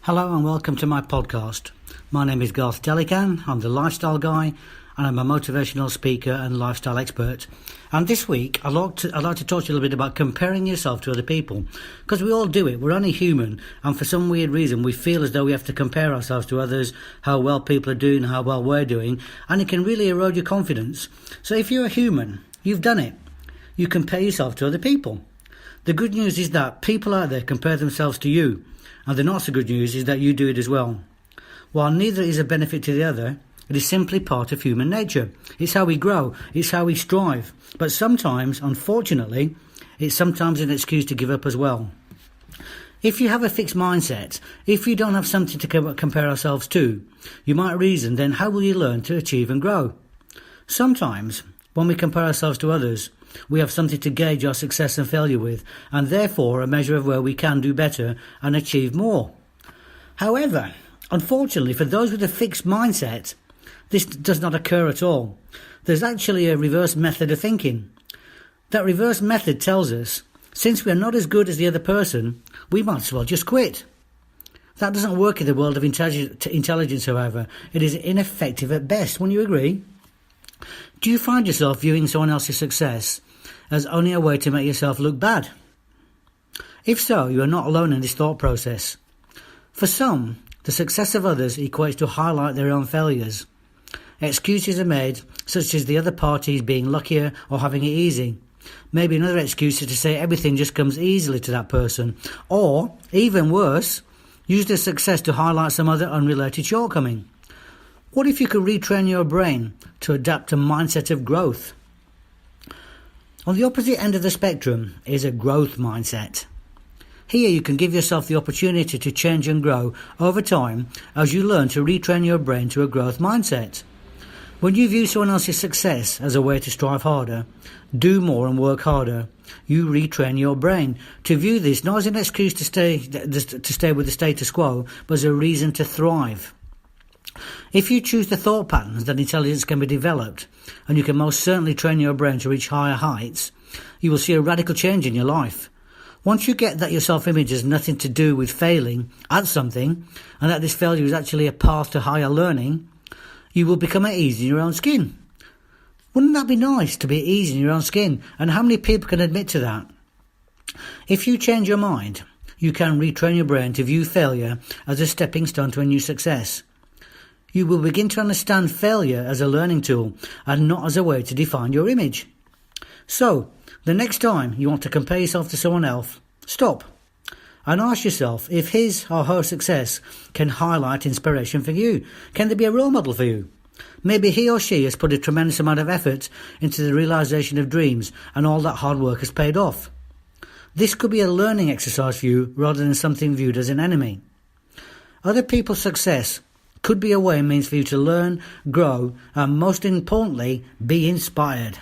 Hello and welcome to my podcast. My name is Garth Delican. I'm the lifestyle guy and I'm a motivational speaker and lifestyle expert. And this week I'd like to talk to you a little bit about comparing yourself to other people. Because we all do it. We're only human, and for some weird reason we feel as though we have to compare ourselves to others, how well people are doing, how well we're doing, and it can really erode your confidence. So if you're a human, you've done it. You compare yourself to other people. The good news is that people out there compare themselves to you. And the not so good news is that you do it as well. While neither is a benefit to the other, it is simply part of human nature. It's how we grow. It's how we strive. But sometimes, unfortunately, it's sometimes an excuse to give up as well. If you have a fixed mindset, if you don't have something to compare ourselves to, you might reason, then how will you learn to achieve and grow? Sometimes, when we compare ourselves to others, we have something to gauge our success and failure with, and therefore a measure of where we can do better and achieve more. However, unfortunately for those with a fixed mindset, this does not occur at all. There's actually a reverse method of thinking. That reverse method tells us, since we are not as good as the other person, we might as well just quit. That doesn't work in the world of intelligence, however. It is ineffective at best. Wouldn't you agree? Do you find yourself viewing someone else's success as only a way to make yourself look bad? If so, you are not alone in this thought process. For some, the success of others equates to highlight their own failures. Excuses are made, such as the other parties being luckier or having it easy. Maybe another excuse is to say everything just comes easily to that person. Or, even worse, use their success to highlight some other unrelated shortcoming. What if you could retrain your brain to adapt a mindset of growth? On the opposite end of the spectrum is a growth mindset. Here you can give yourself the opportunity to change and grow over time as you learn to retrain your brain to a growth mindset. When you view someone else's success as a way to strive harder, do more and work harder, you retrain your brain to view this not as an excuse to stay with the status quo, but as a reason to thrive. If you choose the thought patterns that intelligence can be developed, and you can most certainly train your brain to reach higher heights, you will see a radical change in your life. Once you get that your self-image has nothing to do with failing at something, and that this failure is actually a path to higher learning, you will become at ease in your own skin. Wouldn't that be nice, to be at ease in your own skin? And how many people can admit to that? If you change your mind, you can retrain your brain to view failure as a stepping stone to a new success. You will begin to understand failure as a learning tool and not as a way to define your image. So, the next time you want to compare yourself to someone else, stop and ask yourself if his or her success can highlight inspiration for you. Can they be a role model for you? Maybe he or she has put a tremendous amount of effort into the realization of dreams and all that hard work has paid off. This could be a learning exercise for you rather than something viewed as an enemy. Other people's success could be a way and means for you to learn, grow, and most importantly, be inspired.